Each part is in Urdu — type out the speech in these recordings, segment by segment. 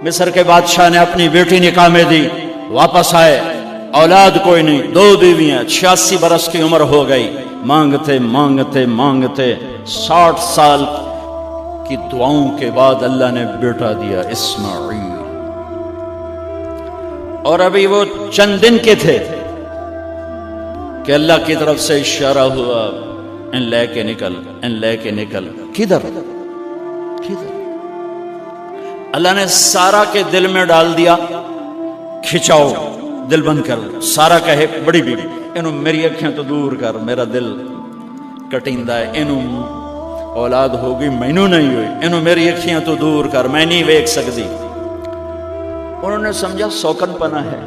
مصر کے بادشاہ نے اپنی بیٹی نکاح میں دی، واپس آئے، اولاد کوئی نہیں، 2 بیویاں، 86 برس کی عمر ہو گئی، مانگتے مانگتے مانگتے 60 سال کی دعاؤں کے بعد اللہ نے بیٹا دیا، اسماعیل۔ اور ابھی وہ چند دن کے تھے کہ اللہ کی طرف سے اشارہ ہوا، ان لے کے نکل، ان لے کے نکل۔ کدھر؟ اللہ نے سارا کے دل میں ڈال دیا، کھچاؤ، دل بند کر۔ سارا کہے بڑی بیوی، انہوں میری اکھیں تو دور کر، میرا دل کٹیندہ ہے، انہوں اولاد ہوگی مینوں نہیں ہوئی، انہوں میری اکھیں تو دور کر، میں نہیں ویکھ سکتی۔ انہوں نے سمجھا سوکن پنا ہے۔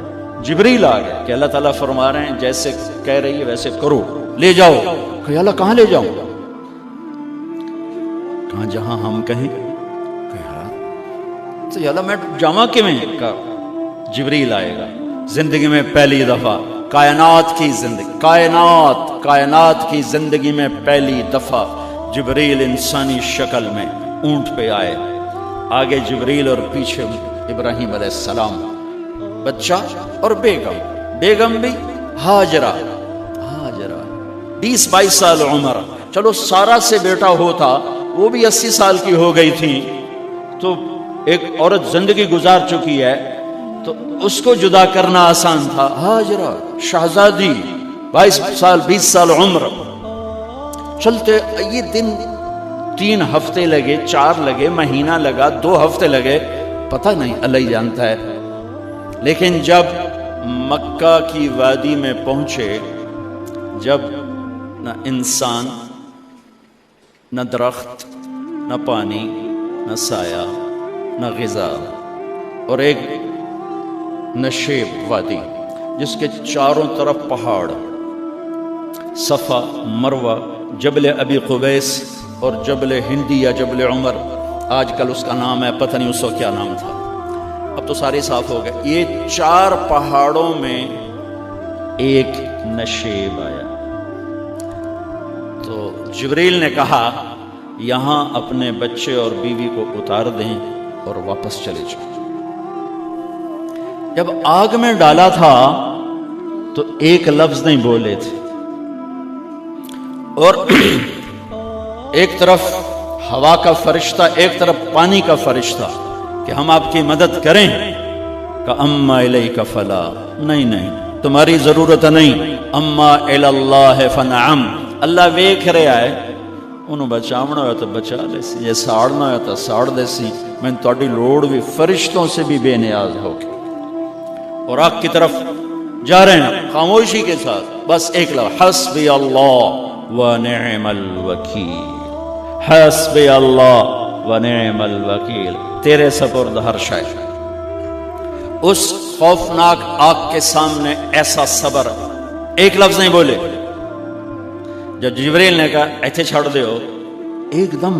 جبریل آ گیا کہ اللہ تعالیٰ فرما رہے ہیں جیسے کہہ رہی ہے ویسے کرو، لے جاؤ۔ کہ اللہ کہاں لے جاؤں؟ کہاں جہاں ہم کہیں۔ تو اللہ میں جامع کیویں؟ کہا جبریل آئے گا زندگی میں پہلی دفعہ، کائنات کی زندگی میں پہلی دفعہ جبریل انسانی شکل میں اونٹ پہ آئے، آگے جبریل اور پیچھے ابراہیم علیہ السلام، بچہ اور بیگم بھی ہاجرہ 20-22 سال عمر۔ چلو سارا سے بیٹا ہوتا، وہ بھی 80 سال کی ہو گئی تھی، تو ایک عورت زندگی گزار چکی ہے تو اس کو جدا کرنا آسان تھا۔ ہاجرہ شہزادی 20 سال عمر۔ چلتے یہ دن 3 ہفتے لگے، 4 لگے، مہینہ لگا، 2 ہفتے لگے، پتہ نہیں، اللہ ہی جانتا ہے۔ لیکن جب مکہ کی وادی میں پہنچے، جب نہ انسان، نہ درخت، نہ پانی، نہ سایہ، نہ غذا، اور ایک نشیب وادی جس کے چاروں طرف پہاڑ، صفا، مروہ، جبل ابی قبیس اور جبل ہندی یا جبل عمر، آج کل اس کا نام ہے، پتہ نہیں اس کو کیا نام تھا، اب تو سارے صاف ہو گئے۔ یہ 4 پہاڑوں میں ایک نشیب آیا۔ تو جبریل نے کہا یہاں اپنے بچے اور بیوی کو اتار دیں اور واپس چلے جائیں۔ جب آگ میں ڈالا تھا تو ایک لفظ نہیں بولے تھے، اور ایک طرف ہوا کا فرشتہ، ایک طرف پانی کا فرشتہ کہ ہم آپ کی مدد کریں، کہ اما الیک فلا، نہیں تمہاری ضرورت نہیں، اما الی اللہ فنعم، اللہ ویکھ رہا ہے، انہوں بچاونا ہوا تو بچا لے سی، یہ ساڑنا ہوا تو ساڑ دے سی، میں تہاڈی لوڑ بھی فرشتوں سے بھی بے نیاز ہو کے۔ اور آگ کی طرف جا رہے ہیں خاموشی کے ساتھ، بس ایک لفظ، حسبی اللہ ونعم الوکیل، حسبی اللہ ونعم الوکیل، تیرے سپرد ہر شے۔ اس خوفناک آگ کے سامنے ایسا صبر، ایک لفظ نہیں بولے۔ جب جبریل نے کہا ایتھے چھوڑ دے ہو، ایک دم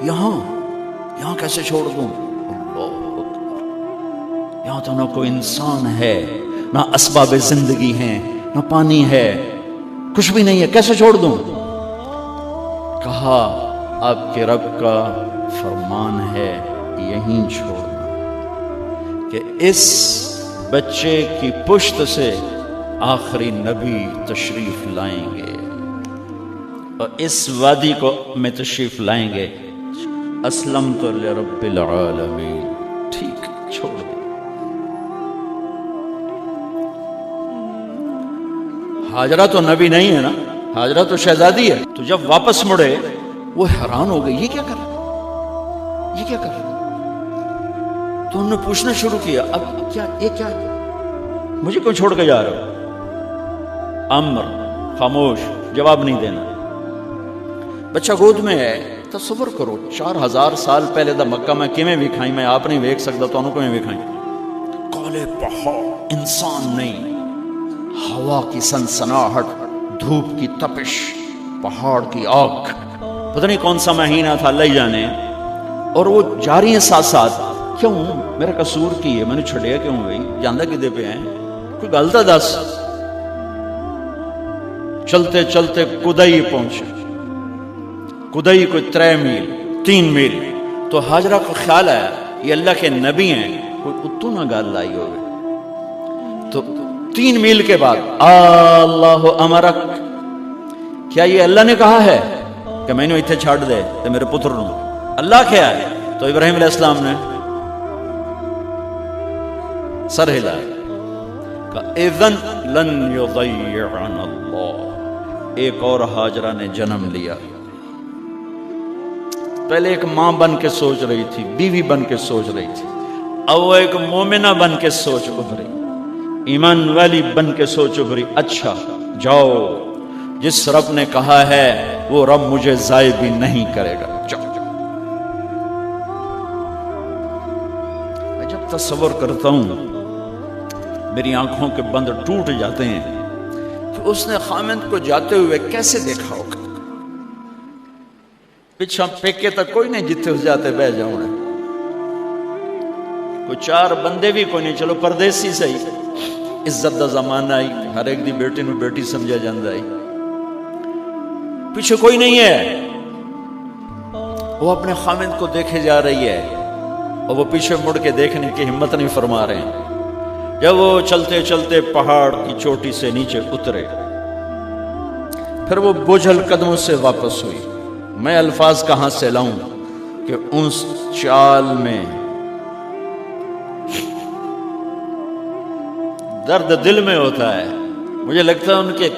یہاں کیسے چھوڑ دوں؟ اللہ اکبر، یہاں تو نہ کوئی انسان ہے، نہ اسباب زندگی ہیں، نہ پانی ہے، کچھ بھی نہیں ہے، کیسے چھوڑ دوں؟ کہا آپ کے رب کا فرمان ہے یہیں چھوڑنا، کہ اس بچے کی پشت سے آخری نبی تشریف لائیں گے اور اس وادی کو میں تشریف لائیں گے۔ اسلمت لرب العالمین، ٹھیک چھوڑ دے۔ ہاجرہ تو نبی نہیں ہے نا، ہاجرہ تو شہزادی ہے۔ تو جب واپس مڑے وہ حیران ہو گئی، یہ کیا کر رہا، یہ کیا کر رہا؟ تو انہوں نے پوچھنا شروع کیا، اب کیا، یہ کیا، مجھے کیوں چھوڑ کے جا رہے ہو؟ امر، خاموش، جواب نہیں دینا۔ بچہ گود میں ہے، تصور کرو 4000 سال پہلے دا مکہ میں کیویں وکھائی، میں آپ نہیں ویکھ سکتا تو انہوں کیویں وکھائی؟ کالے پہاڑ، انسان نہیں، ہوا کی سنسناہٹ، دھوپ کی تپش، پہاڑ کی آگ، پتہ نہیں کون سا مہینہ تھا، اللہ ہی جانے۔ اور وہ جاری ہیں ساتھ ساتھ، کیوں میرا قصور کی ہے، میں نے چھڑیا کیوں ہوئی، جاندہ کدے پہ ہیں، کوئی غلطہ دس۔ چلتے چلتے کدئی پہنچے، کدئی کوئی 3 میل 3 میل۔ تو ہاجرہ کو خیال آیا یہ اللہ کے نبی ہیں، کوئی اتو نہ گال لائی ہوگی. تو 3 میل کے بعد اللہ امرک، کیا یہ اللہ نے کہا ہے کہ میں نے اتنے چھاڑ دے تو میرے پتر نو؟ اللہ کیا ہے؟ تو ابراہیم علیہ السلام نے سر ہلایا کہ اذن لن یضیعنا اللہ. ایک اور ہاجرہ نے جنم لیا. پہلے ایک ماں بن کے سوچ رہی تھی، بیوی بن کے سوچ رہی تھی، اب وہ ایک مومنہ بن کے سوچ ابھری، ایمان والی بن کے سوچ ابھری. اچھا جاؤ، جس رب نے کہا ہے وہ رب مجھے ضائع بھی نہیں کرے گا. جاؤ. میں جب تصور کرتا ہوں میری آنکھوں کے بند ٹوٹ جاتے ہیں کہ اس نے خامند کو جاتے ہوئے کیسے دیکھا ہوگا. پچھا پیکے تک کوئی نہیں جتے اس جاتے بہ جاؤں ہے، کوئی 4 بندے بھی کوئی نہیں، چلو پردیسی صحیح. عزت دا زمانہ آئی، ہر ایک دی بیٹی نو بیٹی سمجھا جاندہ آئی. پیچھے کوئی نہیں ہے، وہ اپنے خامند کو دیکھے جا رہی ہے اور وہ پیچھے مڑ کے دیکھنے کی ہمت نہیں فرما رہے ہیں. جب وہ چلتے چلتے پہاڑ کی چوٹی سے نیچے اترے، پھر وہ بوجھل قدموں سے واپس ہوئی. میں الفاظ کہاں سے لاؤں کہ اس چال میں درد دل میں ہوتا ہے. مجھے لگتا ہے ان کے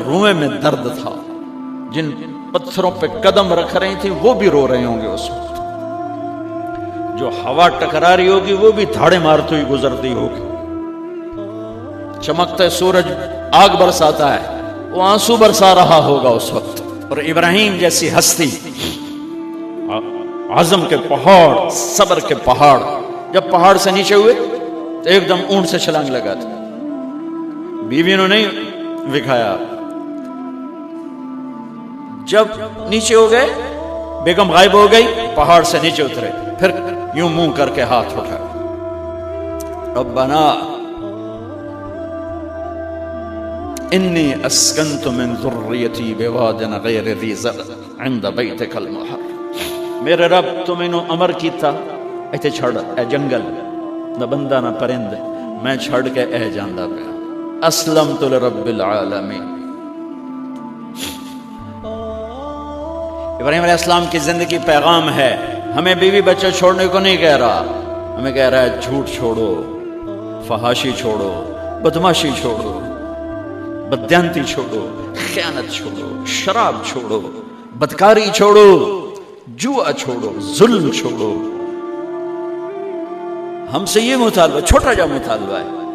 روئے میں درد تھا. جن پتھروں پہ قدم رکھ رہی تھی وہ بھی رو رہے ہوں گے اس وقت. جو ہوا ٹکرا رہی ہوگی وہ بھی دھاڑے مارتی ہوئی گزرتی ہوگی. چمکتا سورج آگ برساتا ہے، وہ آنسو برسا رہا ہوگا اس وقت. اور ابراہیم جیسی ہستی، عزم کے پہاڑ، صبر کے پہاڑ، جب پہاڑ سے نیچے ہوئے تو ایک دم اونٹ سے چھلانگ لگا تھا. بیوی نے نہیں دکھایا. جب نیچے ہو گئے، بیگم غائب ہو گئی، پہاڑ سے نیچے اترے، پھر یوں منہ کر کے ہاتھ اٹھا، ربنا انی اسکنت من ذریتی بواد غیر ذی زرع عند بیتک المحرم. میرے رب تو میں نے امر کیتا ایتھے چھڑ، اے جنگل نہ بندہ نہ پرند، میں چھڑ کے اے جاندہ پہ. اسلمت لرب العالمین. ابراہیم علیہ السلام کی زندگی پیغام ہے. ہمیں بیوی بچے چھوڑنے کو نہیں کہہ رہا، ہمیں کہہ رہا ہے جھوٹ چھوڑو، فحاشی چھوڑو، بدماشی چھوڑو، بددیانتی چھوڑو، خیانت چھوڑو، شراب چھوڑو، بدکاری چھوڑو، جوا چھوڑو، ظلم چھوڑو. ہم سے یہ مطالبہ، چھوٹا جا مطالبہ ہے.